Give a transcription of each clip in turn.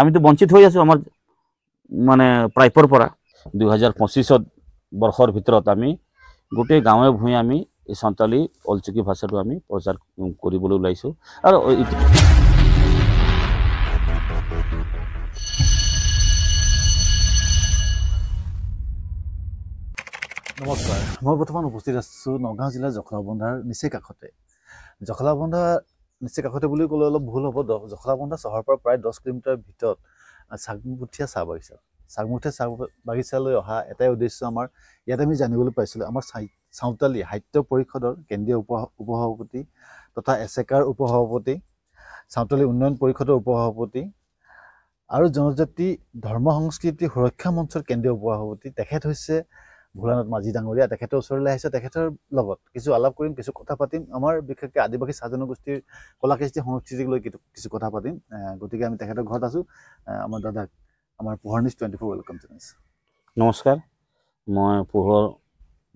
আমিতো বঞ্চিত হৈ আছোঁ আমাৰ মানে প্ৰাপ্যৰ পৰা। 2025 বৰ্ষৰ ভিতৰত আমি গোটেই গাঁৱে ভূঞে আমি এই সাঁওতালি অলচিকি ভাষাটো আমি প্ৰচাৰ কৰিবলৈ ওলাইছোঁ। আৰু নমস্কাৰ, মই বৰ্তমান উপস্থিত আছোঁ নগাঁও জিলাৰ জখলাবন্ধাৰ নিচেই কাষতে। জখলাবন্ধা নিচেই কাষতে বুলি ক'লে অলপ ভুল হ'ব। জখলাবন্ধা চহৰৰ পৰা প্ৰায় 10 কিলোমিটাৰ ভিতৰত চাংমুঠীয়া চাহ বাগিচা। চাংমুঠীয়া চাহ বাগিচালৈ অহা এটাই উদ্দেশ্য আমাৰ। ইয়াত আমি জানিবলৈ পাইছিলোঁ আমাৰ সাঁওতালি সাহিত্য পৰিষদৰ কেন্দ্ৰীয় উপসভাপতি তথা এছেকাৰ উপসভাপতি, সাঁওতালি উন্নয়ন পৰিষদৰ উপসভাপতি আৰু জনজাতি ধৰ্ম সংস্কৃতি সুৰক্ষা মঞ্চৰ কেন্দ্ৰীয় উপসভাপতি তেখেত হৈছে ভোলানাথ মাঝি ডাঙৰীয়া। তেখেতৰ ওচৰলৈ আহিছে, তেখেতৰ লগত কিছু আলাপ কৰিম, কিছু কথা পাতিম। আমাৰ বিশেষকৈ আদিবাসী চাহ জনগোষ্ঠীৰ কলা কৃষ্টি সংস্কৃতিক লৈ কিছু কথা পাতিম। গতিকে আমি তেখেতৰ ঘৰত আছোঁ। আমাৰ দাদাক আমাৰ পোহৰ নিউজ 24 ৱেলকাম জনাইছোঁ। নমস্কাৰ, মই পোহৰ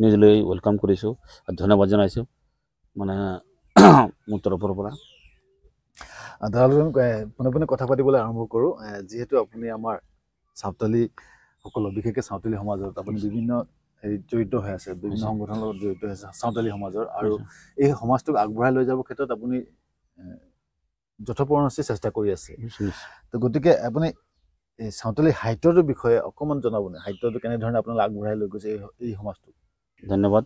নিউজলৈ ৱেলকাম কৰিছোঁ, ধন্যবাদ জনাইছোঁ মানে মোৰ তৰফৰ পৰা। দাদাৰ পোনে পোনে কথা পাতিবলৈ আৰম্ভ কৰোঁ। যিহেতু আপুনি আমাৰ সাঁওতালিসকলৰ বিশেষকৈ সাঁওতালি সমাজত আপুনি বিভিন্ন জড়িত হৈ আছে, বিভিন্ন সংগঠনৰ লগত জড়িত হৈ আছে সাঁওতালি সমাজৰ, আৰু এই সমাজটোক আগবঢ়াই লৈ যাবৰ ক্ষেত্ৰত আপুনি যথোপৰোনাস্তি চেষ্টা কৰি আছে। তো গতিকে আপুনি এই সাঁওতালি সাহিত্যটোৰ বিষয়ে অকণমান জনাবনে? সাহিত্যটো কেনেধৰণে আপোনালোকে আগবঢ়াই লৈ গৈছে এই সমাজটোক? ধন্যবাদ।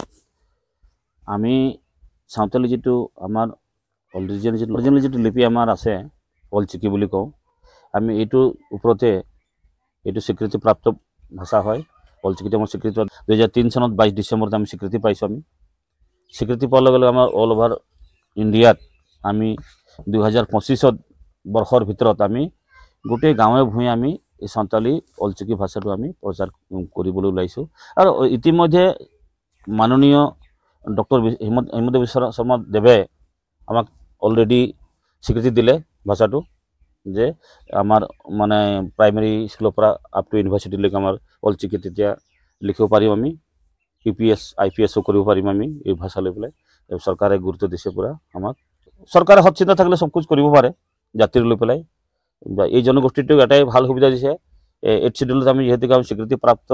আমি সাঁওতালি যিটো আমাৰ অৰিজিনেল যিটো লিপি আমাৰ আছে অলচিকি বুলি কওঁ, আমি এইটোৰ ওপৰতে এইটো স্বীকৃতিপ্ৰাপ্ত ভাষা হয়। অলচিকিটো আমাৰ স্বীকৃতি 2003 চনত 22 ডিচেম্বৰত আমি স্বীকৃতি পাইছোঁ। আমি স্বীকৃতি পোৱাৰ লগে লগে আমাৰ অল অভাৰ ইণ্ডিয়াত আমি 2025 বৰ্ষৰ ভিতৰত আমি গোটেই গাঁৱে ভূঞে আমি এই সাঁওতালি অলচিকি ভাষাটো আমি প্ৰচাৰ কৰিবলৈ ওলাইছোঁ। আৰু ইতিমধ্যে মাননীয় ডক্টৰ হিমন্ত বিশ্ব শৰ্মা দেৱে আমাক অলৰেডি স্বীকৃতি দিলে ভাষাটো, যে আমাৰ মানে প্ৰাইমেৰী স্কুলৰ পৰা আপ টু ইউনিভাৰ্চিটিলৈকে আমাৰ অলচিকি তেতিয়া লিখিব পাৰিম, আমি UPS IPSও কৰিব পাৰিম আমি এই ভাষা লৈ পেলাই। চৰকাৰে গুৰুত্ব দিছে পুৰা আমাক। চৰকাৰে সৎচিন্তা থাকিলে চব কুছ কৰিব পাৰে জাতিৰ লৈ পেলাই। এই জনগোষ্ঠীটোক এটাই ভাল সুবিধা দিছে, 8th শিডিউলত আমি যিহেতুকে আমি স্বীকৃতিপ্ৰাপ্ত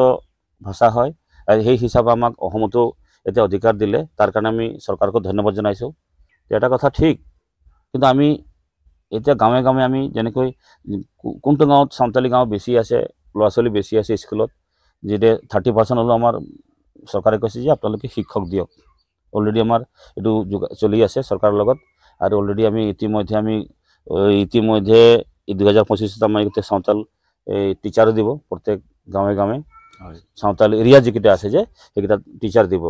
ভাষা হয়, আৰু সেই হিচাপে আমাক অসমতো এতিয়া অধিকাৰ দিলে, তাৰ কাৰণে আমি চৰকাৰক ধন্যবাদ জনাইছোঁ। এটা কথা ঠিক, কিন্তু আমি এতিয়া গাঁৱে গাঁৱে আমি যেনেকৈ কোনটো গাঁৱত সাঁওতালি গাঁও বেছি আছে, ল'ৰা ছোৱালী বেছি আছে স্কুলত, যেতিয়া 30% হ'লেও আমাৰ চৰকাৰে কৈছে যে আপোনালোকে শিক্ষক দিয়ক। অলৰেডি আমাৰ এইটো চলি আছে চৰকাৰৰ লগত, আৰু অলৰেডি আমি ইতিমধ্যে 2025 আমাৰ গোটেই সাঁওতাল টিচাৰো দিব প্ৰত্যেক গাঁৱে গাঁৱে। সাঁওতাল এৰিয়া যিকেইটা আছে যে সেইকেইটা টিচাৰ দিব।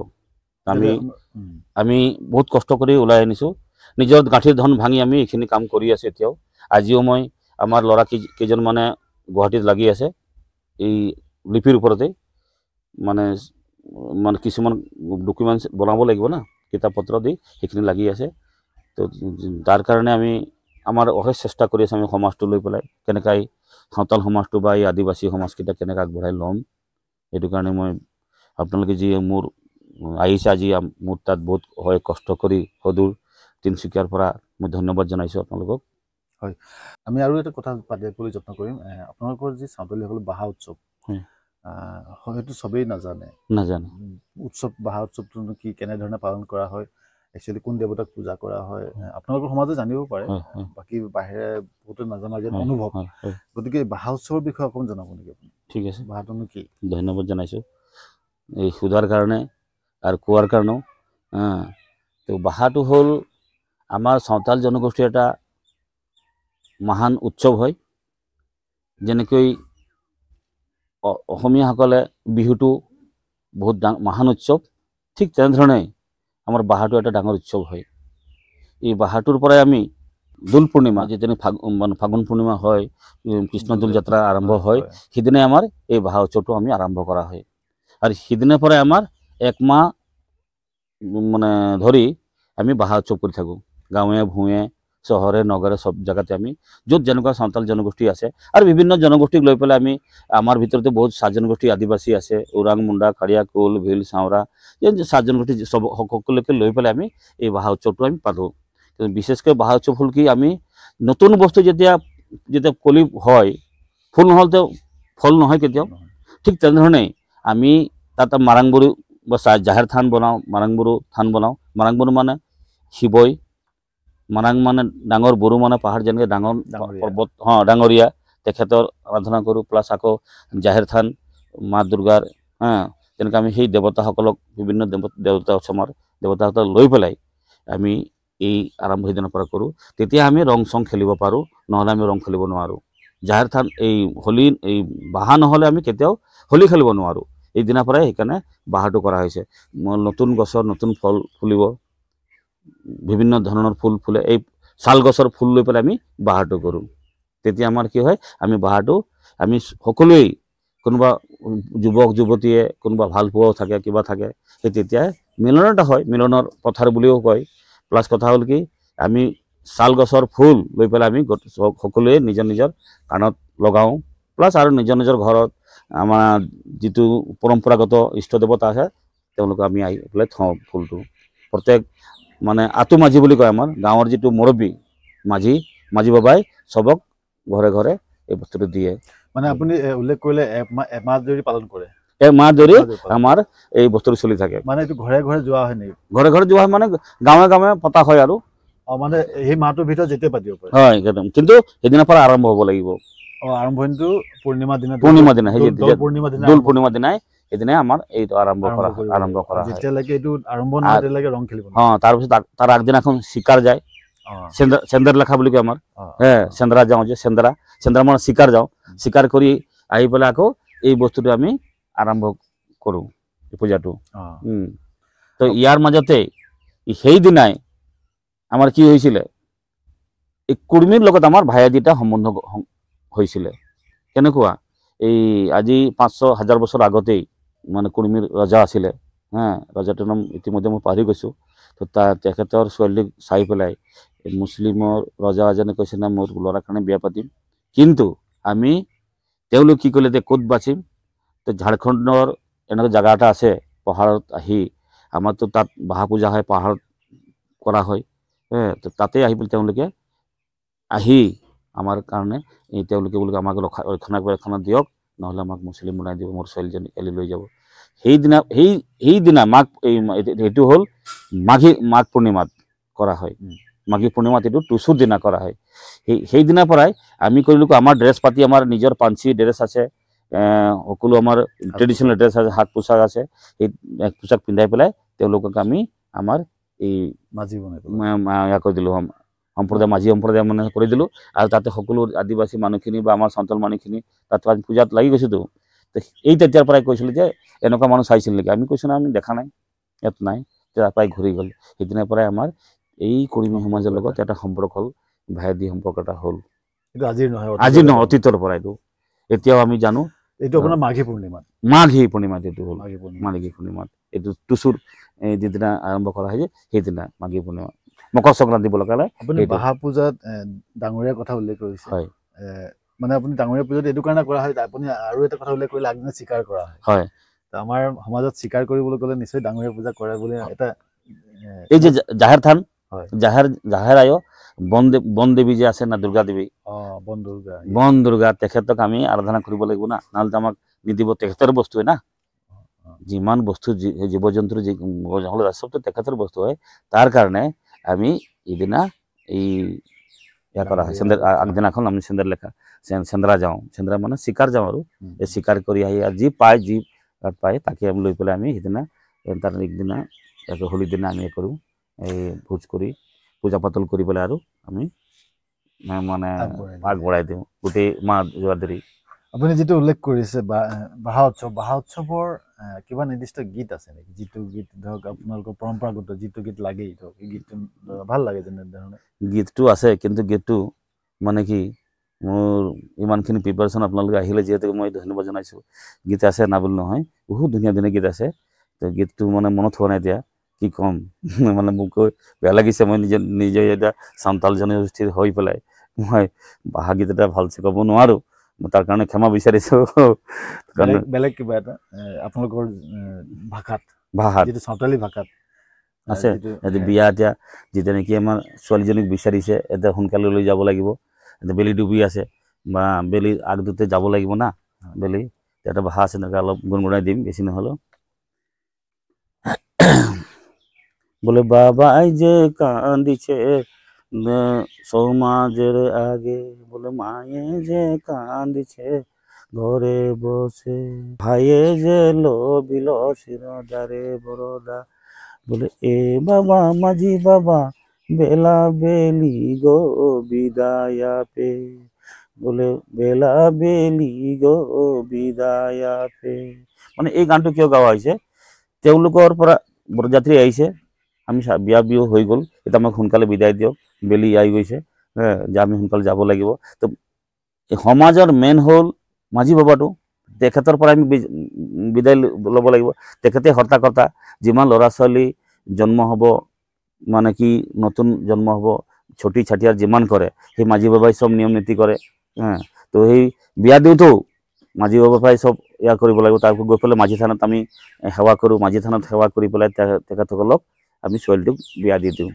আমি বহুত কষ্ট কৰি ওলাই আনিছোঁ, নিজৰ গাঁঠিৰ ধন ভাঙি আমি এইখিনি কাম কৰি আছোঁ এতিয়াও। আজিও মই আমাৰ ল'ৰা কেইজন মানে গুৱাহাটীত লাগি আছে এই লিপিৰ ওপৰতে, মানে কিছুমান ডকুমেণ্টছ বনাব লাগিব না, কিতাপ পত্ৰ দি সেইখিনি লাগি আছে। তো তাৰ কাৰণে আমি আমাৰ অশেষ চেষ্টা কৰি আছোঁ আমি সমাজটো লৈ পেলাই, কেনেকৈ সাঁওতাল সমাজটো বা এই আদিবাসী সমাজকেইটা কেনেকৈ আগবঢ়াই ল'ম। সেইটো কাৰণে মই আপোনালোকে যি মোৰ আহিছে আজি মোৰ তাত বহুত হয় কষ্ট কৰি সদূৰ তিনিচুকীয়াৰ পৰা মই ধন্যবাদ জনাইছোঁ আপোনালোকক। হয়, আমি আৰু এটা কথা পাতিবলৈ যত্ন কৰিম। আপোনালোকৰ যি সাঁওতালিসকলৰ বাহা উৎসৱ, হয়তো চবেই নাজানে উৎসৱ, বাহা উৎসৱটো কি, কেনেধৰণে পালন কৰা হয়, একচুৱেলি কোন দেৱতাক পূজা কৰা হয়, আপোনালোকৰ সমাজে জানিব পাৰে, বাকী বাহিৰে বহুতো নাজানা যেন অনুভৱ। গতিকে বাহা উৎসৱৰ বিষয়ে অকণমান জনাব নেকি আপুনি? ঠিক আছে, বাহাটোনো কি? ধন্যবাদ জনাইছোঁ এই সোধাৰ কাৰণে আৰু কোৱাৰ কাৰণেও। তো বাহাটো হ'ল আমাৰ সাঁওতাল জনগোষ্ঠীৰ এটা মহান উৎসৱ হয়। যেনেকৈ অসমীয়াসকলে বিহুটো বহুত মহান উৎসৱ, ঠিক তেনেধৰণে আমাৰ বাহাটো এটা ডাঙৰ উৎসৱ হয়। এই বাহাটোৰ পৰাই আমি দোল পূৰ্ণিমা, যিদিনা ফাগুন পূৰ্ণিমা হয়, কৃষ্ণ দোল যাত্ৰা আৰম্ভ হয়, সিদিনাই আমাৰ এই বাহা উৎসৱটো আমি আৰম্ভ কৰা হয়। আৰু সিদিনাৰ পৰাই আমাৰ একমাহ মানে ধৰি আমি বাহা উৎসৱ কৰি থাকোঁ। গাঁৱে ভূঞে চহৰে নগৰে চব জেগাতে আমি য'ত যেনেকুৱা সাঁওতাল জনগোষ্ঠী আছে, আৰু বিভিন্ন জনগোষ্ঠীক লৈ পেলাই আমি আমাৰ ভিতৰতে বহুত চাহ জনগোষ্ঠী আদিবাসী আছে, ওৰাং, মুণ্ডা, খাৰিয়া, কোল, ভিল, চাওৰা, চাহ জনগোষ্ঠী সকলোকে লৈ পেলাই আমি এই বাহা উৎসৱটো আমি পালোঁ। বিশেষকৈ বাহা উৎসৱ হ'ল কি, আমি নতুন বস্তু যেতিয়া কলি হয়, ফুল নহ'লেতো ফল নহয় কেতিয়াও। ঠিক তেনেধৰণে আমি তাত মাৰাংবুৰু বা জাহেৰ থান বনাওঁ, মাৰাংবুৰু থান বনাওঁ। মাৰাংবুৰু মানে শিৱই, মাৰাং মানে ডাঙৰ, বড়ো মানে পাহাৰ, যেনেকৈ ডাঙৰ পৰ্বত, ডাঙৰীয়া, তেখেতৰ আৰাধনা কৰোঁ। প্লাছ আকৌ জাহেৰ থান মা দুৰ্গাৰ, তেনেকৈ আমি সেই দেৱতাসকলক, বিভিন্ন দেৱতা অসমৰ দেৱতাসকলক লৈ পেলাই আমি এই আৰম্ভণি দিনৰ পৰা কৰোঁ। তেতিয়া আমি ৰং চং খেলিব পাৰোঁ, নহ'লে আমি ৰং খেলিব নোৱাৰোঁ। জাহেৰ থান এই হোলী, এই বাহা নহ'লে আমি কেতিয়াও হোলী খেলিব নোৱাৰোঁ। এই দিনাৰ পৰাই সেইকাৰণে বাহাটো কৰা হৈছে। নতুন গছৰ নতুন ফল ফুলিব, বিভিন্ন ধৰণৰ ফুল ফুলে, এই শাল গছৰ ফুল লৈ পেলাই আমি বাহাটো কৰোঁ। তেতিয়া আমাৰ কি হয়, আমি বাহাটো আমি সকলোৱেই, কোনোবা যুৱক যুৱতীয়ে, কোনোবা ভাল পোৱাও থাকে, কিবা থাকে, সেই তেতিয়াই মিলন এটা হয়, মিলনৰ পথাৰ বুলিও কয়। প্লাছ কথা হ'ল কি, আমি শাল গছৰ ফুল লৈ পেলাই আমি সকলোৱে নিজৰ নিজৰ কাণত লগাওঁ। প্লাছ আৰু নিজৰ নিজৰ ঘৰত আমাৰ যিটো পৰম্পৰাগত ইষ্ট দেৱতা আছে, তেওঁলোকক আমি আহি পেলাই থওঁ ফুলটো। প্ৰত্যেক মানে আতু মাঝি বুলি কয়, আমাৰ গাঁৱৰ যিটো মুৰব্বী মাঝি বাবাই চবক ঘৰে ঘৰে এই বস্তুটো দিয়ে। মানে আপুনি উল্লেখ কৰিলে এমাহ ধৰি পালন কৰে, এমাহ ধৰি আমাৰ এই বস্তুটো চলি থাকে। মানে এইটো ঘৰে ঘৰে যোৱা হয় নেকি? ঘৰে ঘৰে যোৱা হয় মানে গাঁৱে গাঁৱে পতা হয় আৰু মানে সেই মাহটোৰ ভিতৰত যেতিয়া পাতিব পাৰে, হয় একদম। কিন্তু সেইদিনাৰ পৰা আৰম্ভ হ'ব লাগিব। আৰম্ভণিটো পূৰ্ণিমা দিনা, দোল পূৰ্ণিমা দিনাই সেইদিনাই আমাৰ এইটো আৰম্ভ কৰা হয়। যেতিয়ালৈকে এইটো আৰম্ভ নহয় তেতিয়ালৈকে ৰং খেলিব। তাৰপিছত তাৰ আগদিনাখন চিকাৰ যায়, চেন্দাৰ লেখা বুলি কয় আমাৰ, চেন্দ্ৰা যাওঁ, যে চেন্দ্ৰা মানে চিকাৰ যাওঁ। চিকাৰ কৰি আহি পেলাই আকৌ এই বস্তুটো আমি আৰম্ভ কৰোঁ, পূজাটো। তো ইয়াৰ মাজতে সেইদিনাই আমাৰ কি হৈছিলে, এই কুৰ্মীৰ লগত আমাৰ ভায়াদিটা সম্বন্ধ হৈছিলে। কেনেকুৱা, এই আজি 500,000 বছৰ আগতেই মানে কুৰ্মীৰ ৰজা আছিলে, ৰজাটোৰ নাম ইতিমধ্যে মই পাহৰি গৈছোঁ। তো তেখেতৰ ছোৱালীক চাই পেলাই মুছলিমৰ ৰজা এজনে কৈছে না, মোৰ ল'ৰাৰ কাৰণে বিয়া পাতিম, কিন্তু তেওঁলোক কি কৰিলে, যে ক'ত বাচিম, তো ঝাৰখণ্ডৰ এনেকুৱা জেগা এটা আছে, পাহাৰত আহি, আমাৰতো তাত বাহা পূজা হয়, পাহাৰত কৰা হয়, তো তাতে আহি পেলাই তেওঁলোকে আহি আমাৰ কাৰণে তেওঁলোকে বোলে আমাক ৰক্ষণাবেক্ষণ দিয়ক, নহ'লে আমাক মুছলিম বনাই দিব, মোৰ ছোৱালীজনী এলি লৈ যাব। সেইদিনা এইটো হ'ল মাঘ পূৰ্ণিমাত কৰা হয়। মাঘী পূৰ্ণিমাত এইটো টুচুৰ দিনা কৰা হয়। সেইদিনাৰ পৰাই আমি কৰিলোঁ, আমাৰ ড্ৰেছ পাতি, আমাৰ নিজৰ পাঞ্চি ড্ৰেছ আছে, সকলো আমাৰ ট্ৰেডিশ্যনেল ড্ৰেছ আছে, হাত পোছাক আছে। সেই পোছাক পিন্ধাই পেলাই তেওঁলোকক আমি আমাৰ এই মাঝি বনাই কৰি দিলোঁ, মাঝি সম্প্ৰদায় মানে কৰি দিলোঁ। আৰু তাতে সকলো আদিবাসী মানুহখিনি বা আমাৰ চান্তাল মানুহখিনি তাত পূজাত লাগি গৈছোঁতো। এই তেতিয়াৰ পৰাই কৈছিলোঁ যে এনেকুৱা মানুহ চাইছিল নেকি, আমি কৈছোঁ না, আমি দেখা নাই, ইয়াত নাই। তাৰ পৰাই ঘূৰি গ'ল। সেইদিনাৰ পৰাই আমাৰ এই কুৰ্মী সমাজৰ লগত এটা সম্পৰ্ক হ'ল, ভায়াদি সম্পৰ্ক এটা হ'ল। আজিৰ নহয়, অতীতৰ পৰা এইটো এতিয়াও আমি জানো। এইটো আপোনাৰ মাঘী পূৰ্ণিমাত এইটো হ'ল মাঘী পূৰ্ণিমাত, এইটো টুচুৰ যিদিনা আৰম্ভ কৰা হয়, যে সেইদিনা মাঘী পূৰ্ণিমা, মকৰ সংক্ৰান্তি বুলি ক'লে। আপুনি বাহা পূজাত ডাঙৰীয়াৰ কথা উল্লেখ কৰিছে, হয়। মানে আপুনি ডাঙৰীয়া পূজাত এইটো কাৰণে কৰা হয়, আপুনি আৰু এটা কথা উল্লেখ কৰিলে, আগদিনা চিকাৰ কৰা হয়। আমাৰ সমাজত চিকাৰ কৰিবলৈ গ'লে নিশ্চয় ডাঙৰীয়া পূজা কৰে বুলি এটা, এই যে জাহেৰ থান, জাহেৰ আয় বন দেৱী যে আছে না, দুৰ্গা দেৱী, বন দুৰ্গা, তেখেতক আমি আৰাধনা কৰিব লাগিব না, নহ'লে আমাক নিদিব, তেখেতৰ বস্তুৱে না। যিমান বস্তু জীৱ জন্তুৰ চবটো তেখেতৰ বস্তু হয়। তাৰ কাৰণে আমি এইদিনা কৰা হয়, আগদিনাখন আমি চেন্দ্ৰা যাওঁ, চেন্দ্ৰা মানে চিকাৰ যাওঁ, আৰু এই চিকাৰ কৰি আহি যি পায় তাকে লৈ পেলাই আমি সেইদিনা, তাৰ একদিনা হোলীৰ দিনা আমি কৰোঁ, এই ভোজ কৰি পূজা পাতল কৰি পেলাই আৰু আমি মানে আগবঢ়াই দিওঁ গোটেই মাহ যোৱা ধৰি। আপুনি যিটো উল্লেখ কৰিছে বাহা উৎসৱৰ কিবা নিৰ্দিষ্ট গীত আছে নেকি, যিটো গীত ধৰক আপোনালোকৰ পৰম্পৰাগত যিটো গীত লাগেই, ধৰক এই গীতটো ভাল লাগে? যেনেধৰণে গীতটো আছে, কিন্তু গীতটো মানে কি, মোৰ ইমানখিনি প্ৰিপাৰেশ্যন আপোনালোকে আহিলে যিহেতু মই ধন্যবাদ জনাইছোঁ। গীত আছে না বুলি নহয়, বহুত ধুনীয়া ধুনীয়া গীত আছে। তো গীতটো মানে মনত হোৱা নাই এতিয়া, কি ক'ম, মানে মোক বেয়া লাগিছে। মই নিজে এতিয়া চান্তাল জনগোষ্ঠীৰ হৈ পেলাই মই বাহা গীত এটা ভালছে ক'ব নোৱাৰোঁ, তাৰ কাৰণে ক্ষমা বিচাৰিছোঁ। বেলেগ কিবা এটা আপোনালোকৰ ভাষাত, যিটো চাওতালী ভাষাত আছে, বিয়া এতিয়া যেতিয়া নেকি আমাৰ ছোৱালীজনীক বিচাৰিছে, এতিয়া সোনকালে লৈ যাব লাগিব, এতিয়া বেলি ডুবি আছে, বা বেলি আগদুতে যাব লাগিব না বেলি এটা ভাষা আছে এনেকৈ অলপ গুণগুণাই দিম বেছি নহ'লেও বলে বাবাই যে কান্দিছে সমাজের আগে বলে মায়ে যে কান্দিছে ঘরে বসে ভাইয়ে যে লোবিল শিরদারে বড়দা বলে এ বাবা মাঝি বাবা বেলা বেলি গো বিদায়া পে বলে বেলা বেলি গো বিদায়া পে মানে এই গানটো কিয় গাওয়া হৈছে তেওঁলোকৰ পৰা বৰযাত্ৰী আহিছে আমি বিয়া বিহু হৈ গ'ল এতিয়া আমাক সোনকালে বিদায় দিয়ক বেলি আহি গৈছে যে আমি সোনকালে যাব লাগিব তো সমাজৰ মেইন হ'ল মাঝি বাবাটো তেখেতৰ পৰা আমি বিদায় ল'ব লাগিব তেখেতে হৰ্তাকৰ্তা যিমান ল'ৰা ছোৱালী জন্ম হ'ব মানে কি নতুন জন্ম হ'ব ছটি ছাটিয়াৰ যিমান কৰে সেই মাঝি বাবাই চব নিয়ম নীতি কৰে তো সেই বিয়া দিওঁতেও মাঝি বাবাই চব ইয়াৰ কৰিব লাগিব তাৰপৰা গৈ পেলাই মাঝি থানত আমি সেৱা কৰোঁ মাঝি থানত সেৱা কৰি পেলাই তেখেতসকলক আমি ছোৱালীটোক বিয়া দি দিওঁ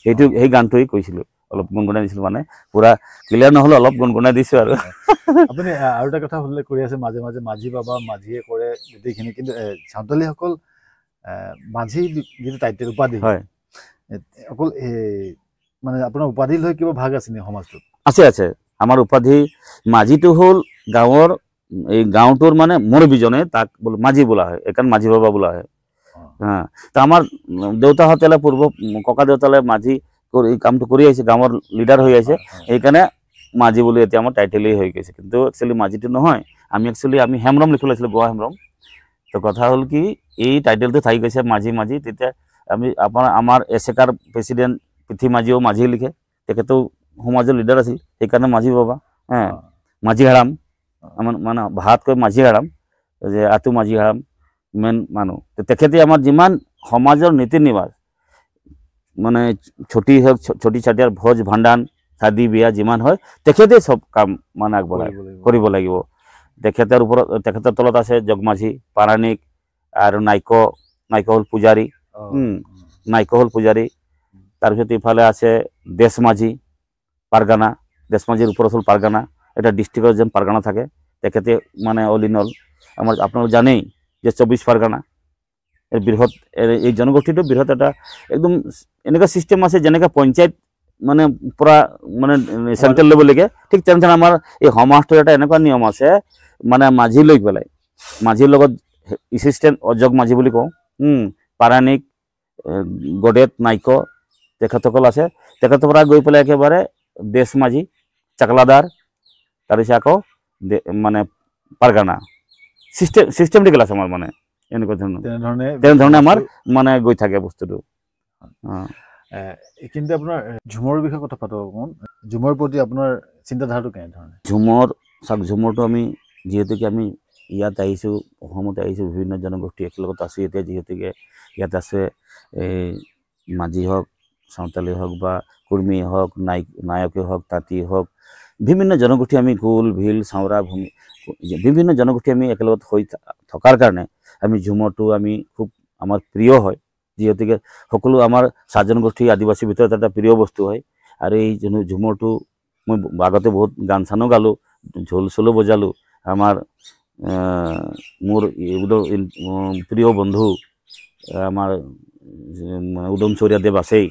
সেইটো সেই গানটোৱেই কৈছিলোঁ অলপ গুণগুণাই দিছিলোঁ মানে পুৰা ক্লিয়াৰ নহ'লে অলপ গুণগুণাই দিছোঁ আৰু আপুনি আৰু এটা কথা উল্লেখ কৰি আছে মাজে মাজে মাঝি বাবা মাঝিয়ে কৰে গোটেইখিনি কিন্তু চাওতালীসকল মাঝি যিটো টাইটেল উপাধি হয় অকল মানে আপোনাৰ উপাধি লৈ কিবা ভাগ আছে নেকি সমাজটোত আছে আছে আমাৰ উপাধি মাঝিটো হ'ল গাঁৱৰ এই গাঁওটোৰ মানে মুৰব্বীজনে তাক মাঝি বোলা হয় এইকাৰণ মাঝি বাবা বোলা হয় তো আমাৰ দেউতাহঁতে পূৰ্ব ককা দেউতালে মাঝি এই কামটো কৰি আহিছে গাঁৱৰ লিডাৰ হৈ আহিছে সেইকাৰণে মাঝি বুলি এতিয়া আমাৰ টাইটেলেই হৈ গৈছে কিন্তু একচুৱেলি মাঝিটো নহয় আমি হেমব্ৰম লিখিব লাগিছিলোঁ গোৱা হেমব্ৰম তো কথা হ'ল কি এই টাইটেলটো থাকি গৈছে মাঝি মাঝি তেতিয়া আমি আমাৰ এছেকাৰ প্ৰেচিডেণ্ট পৃথ্বী মাঝিও মাঝি লিখে তেখেতেও সমাজৰ লিডাৰ আছিল সেইকাৰণে মাঝি বাবা মাঝি হাৰাম আমাৰ মানে ভাতকৈ মাঝি হাৰাম যে আতু মাঝি হাৰাম মেইন মানুহ তেখেতে আমাৰ যিমান সমাজৰ নীতি নিবাস মানে ছটি হওক ছটি ছাটিয়াৰ ভোজ ভাণ্ডান শাদী বিয়া যিমান হয় তেখেতে চব কাম মানে আগবঢ়াই কৰিব লাগিব তেখেতৰ তলত আছে জগমাঝি পাৰাণিক আৰু নাইক হ'ল পূজাৰী নাইক হ'ল পূজাৰী তাৰপিছত ইফালে আছে দেশমাঝি পাৰগানা দেশমাঝিৰ ওপৰত হ'ল পাৰগানা এটা ডিষ্ট্ৰিক্টৰ যেন পাৰগানা থাকে তেখেতে মানে অল ইন অল আমাৰ আপোনালোক জানেই যে 24 পাৰগানা এৰ বৃহৎ এই জনগোষ্ঠীটো বৃহৎ এটা একদম এনেকুৱা সিস্টেম আছে যেনেকৈ পঞ্চায়ত মানে পুৰা মানে সেন্ট্ৰাল লেভেললৈকে ঠিক তেনেধৰণে আমাৰ এই সমাজটোৰ এটা এনেকুৱা নিয়ম আছে মানে মাঝি লৈ পেলাই মাঝিৰ লগত এসিস্টেন্ট অজগ মাঝি বুলি কওঁ পাৰাণিক গডেত নাইক তেখেতসকল আছে তেখেতৰ পৰা গৈ পেলাই একেবাৰে দেশ মাঝি চাকলাদাৰ তাৰপিছত আকৌ মানে পাৰগানা সিস্টেমেটিকেল আছে আমাৰ মানে এনেকুৱা তেনেধৰণে আমাৰ মানে গৈ থাকে বস্তুটো কিন্তু আপোনাৰ ঝুমৰ বিষয়ে কথা পাতো অকণমান ঝুমৰ প্ৰতি আপোনাৰ চিন্তাধাৰাটো কেনেধৰণে ঝুমৰটো আমি যিহেতুকে আমি ইয়াত আহিছোঁ অসমতে আহিছোঁ বিভিন্ন জনগোষ্ঠী একেলগত আছোঁ এতিয়া যিহেতুকে ইয়াত আছে এই মাঝি হওক সাঁওতালি হওক বা কুৰ্মী হওক নায়কে হওক তাঁতী হওক বিভিন্ন জনগোষ্ঠী আমি গোল ভিল চাওৰা ভূমি বিভিন্ন জনগোষ্ঠী আমি একেলগত হৈ থকাৰ কাৰণে আমি ঝুমৰটো আমি খুব আমাৰ প্ৰিয় হয় যিহেতুকে সকলো আমাৰ চাহ জনগোষ্ঠী আদিবাসীৰ ভিতৰত এটা প্ৰিয় বস্তু হয় আৰু এই ঝুমৰটো মই আগতে বহুত গান চানো গালোঁ ঢোল চলো বজালোঁ আমাৰ মোৰ প্ৰিয় বন্ধু আমাৰ উদম চৌৰিয়া দেৱ আছেই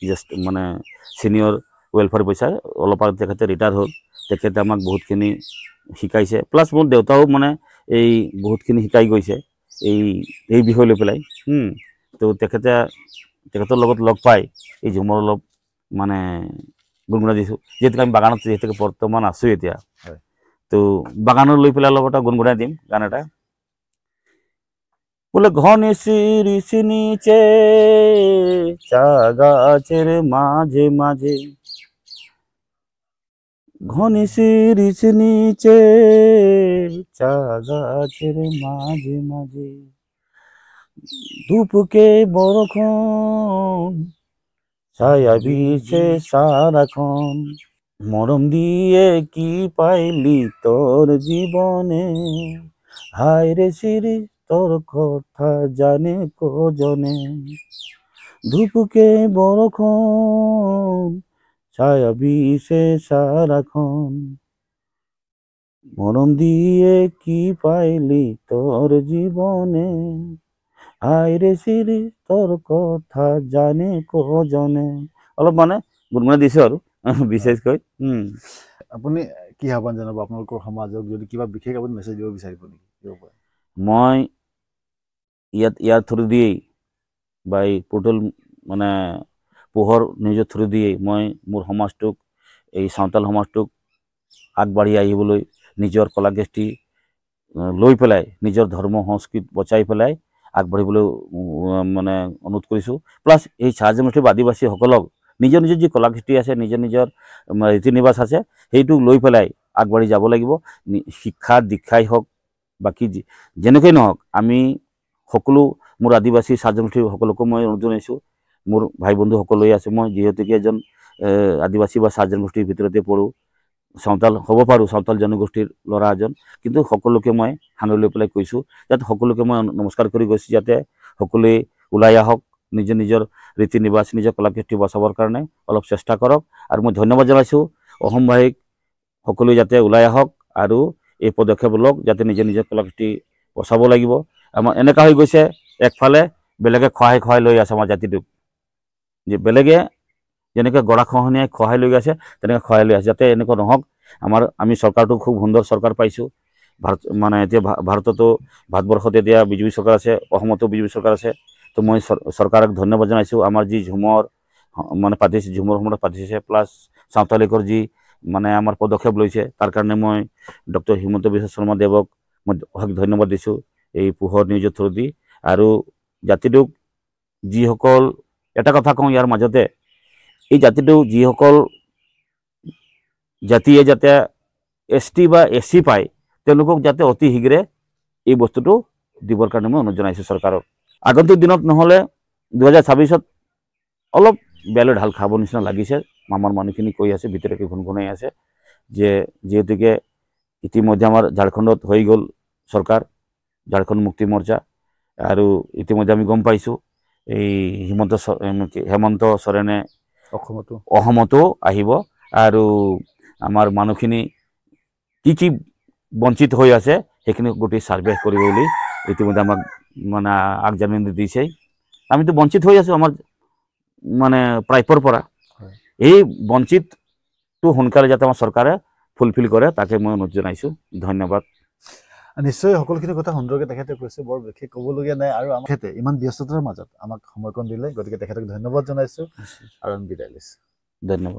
জাষ্ট মানে ছিনিয়ৰ ৱেলফেয়াৰ পইচা অলপ আগতে তেখেতে ৰিটায়াৰ হ'ল তেখেতে আমাক বহুতখিনি শিকাইছে প্লাছ মোৰ দেউতাও মানে এই বহুতখিনি শিকাই গৈছে এই বিষয় লৈ পেলাই তো তেখেতৰ লগত লগ পাই এই ঝুমৰ অলপ মানে গুণগুণাই দিছোঁ যিহেতুকে আমি বাগানত যিহেতুকে বৰ্তমান আছোঁ এতিয়া তো বাগানত লৈ পেলাই অলপ এটা গুণগুণাই দিম গান এটা বলে ঘনে শিরিষ নিচে চা গাছের মাঝে মাঝে ঘনে শিরিষ নিচে চা গাছের মাঝে মাঝে ধূপকে বড়ক্ষণ ছায়া বিছে সারাক্ষণ মরম দিয়ে কি পাইলি তোর জীবনে হায় রে শিরিষ তোর কথা জানে কজনে ধূপকে বড়ক্ষণ ছায়া বিছে সারাক্ষণ মৰম দিয়ে কি পাইলি তোৰ জীৱনে আইৰে চিৰি তোৰ কথা জানে কজনে অলপ মানে গুণগুণাই দিছোঁ আৰু বিশেষকৈ আপুনি কি আহ্বান জনাব আপোনালোকৰ সমাজক যদি কিবা বিশেষ আপুনি মেছেজ দিব বিচাৰিব নেকি দিব পাৰে মই ইয়াৰ থ্ৰু দিয়েই বা এই পোৰ্টেল মানে পোহৰ নিউজৰ থ্ৰু দিয়েই মই মোৰ সমাজটোক এই সাঁওতাল সমাজটোক আগবাঢ়ি আহিবলৈ নিজৰ কলাকৃষ্টি লৈ পেলাই নিজৰ ধৰ্ম সংস্কৃতি বচাই পেলাই আগবাঢ়িবলৈ মানে অনুৰোধ কৰিছোঁ প্লাছ এই চাহ জনগোষ্ঠী বা আদিবাসীসকলক নিজৰ নিজৰ যি কলাকৃষ্টি আছে নিজৰ নিজৰ ৰীতি নিবাস আছে সেইটোক লৈ পেলাই আগবাঢ়ি যাব লাগিব শিক্ষা দীক্ষাই হওক বাকী যেনেকৈ নহওক আমি সকলো মোৰ আদিবাসী চাহ জনগোষ্ঠী সকলোকো মই অনুৰোধ জনাইছোঁ মোৰ ভাই বন্ধুসকলেই আছে মই যিহেতুকে এজন আদিবাসী বা চাহ জনগোষ্ঠীৰ ভিতৰতে পৰোঁ সাঁওতাল হ'ব পাৰোঁ সাঁওতাল জনগোষ্ঠীৰ ল'ৰা এজন কিন্তু সকলোকে মই সাঙুৰি লৈ পেলাই কৈছোঁ যাতে সকলোকে মই নমস্কাৰ কৰি গৈছোঁ যাতে সকলোৱে ওলাই আহক নিজৰ নিজৰ ৰীতি নিবাস নিজৰ কলাকৃষ্টি বচাবৰ কাৰণে অলপ চেষ্টা কৰক আৰু মই ধন্যবাদ জনাইছোঁ অসমবাসীক সকলোৱে যাতে ওলাই আহক আৰু এই পদক্ষেপ লওক যাতে নিজৰ নিজৰ কলাকৃষ্টি বচাব লাগিব আমাৰ এনেকুৱা হৈ গৈছে একফালে বেলেগে খহাই লৈ আছে আমাৰ জাতিটোক যে বেলেগে যেনেকৈ গৰাখহনীয়াই খহাই লৈ গৈছে তেনেকৈ খহাই লৈ আছে যাতে এনেকুৱা নহওক আমি চৰকাৰটো খুব সুন্দৰ চৰকাৰ পাইছোঁ ভাৰত মানে এতিয়া ভাৰততো ভাৰতবৰ্ষত এতিয়া বিজেপি চৰকাৰ আছে অসমতো বিজেপি চৰকাৰ আছে তো মই চৰকাৰক ধন্যবাদ জনাইছোঁ আমাৰ যি ঝুমৰ মানে পাতিছে ঝুমৰ সময়ত পাতিছে প্লাছ সাঁওতালিকৰ যি মানে আমাৰ পদক্ষেপ লৈছে তাৰ কাৰণে মই ডক্টৰ হিমন্ত বিশ্ব শৰ্মা দেৱক মই অশেষ ধন্যবাদ দিছোঁ এই পোহৰ নিউজৰ থ্ৰু দি আৰু জাতিটোক যিসকল এটা কথা কওঁ ইয়াৰ মাজতে এই জাতিটো যিসকল জাতিয়ে যাতে ST বা SC পায় তেওঁলোকক যাতে অতি শীঘ্ৰে এই বস্তুটো দিবৰ কাৰণে মই অনুৰোধ জনাইছোঁ চৰকাৰক আগন্তুক দিনত নহ'লে 2026ত অলপ বেয়ালৈ ঢাল খাব নিচিনা লাগিছে আমাৰ মানুহখিনি কৈ আছে ভিতৰতে গুণগুণাই আছে যে যিহেতুকে ইতিমধ্যে আমাৰ ঝাৰখণ্ডত হৈ গ'ল চৰকাৰ ঝাৰখণ্ড মুক্তি মৰ্চা আৰু ইতিমধ্যে আমি গম পাইছোঁ এই হেমন্ত চৰেনে অসমতো আহিব আৰু আমাৰ মানুহখিনি কি বঞ্চিত হৈ আছে সেইখিনি গোটেই ছাৰ্ভে কৰিব বুলি ইতিমধ্যে আমাক মানে আগজাননী দিছে আমিতো বঞ্চিত হৈ আছোঁ আমাৰ মানে প্ৰাপ্যৰ পৰা এই বঞ্চিতটো সোনকালে যাতে আমাৰ চৰকাৰে ফুলফিল কৰে তাকে মই অনুৰোধ জনাইছোঁ ধন্যবাদ নিশ্চয় সকলোখিনি কথা সুন্দৰকৈ তেখেতে কৈছে বৰ বিশেষ ক'বলগীয়া নাই আৰু আমাৰ তেখেতে ইমান ব্যস্ততাৰ মাজত আমাক সময়কণ দিলে গতিকে তেখেতক ধন্যবাদ জনাইছোঁ আৰু বিদায় লৈছোঁ ধন্যবাদ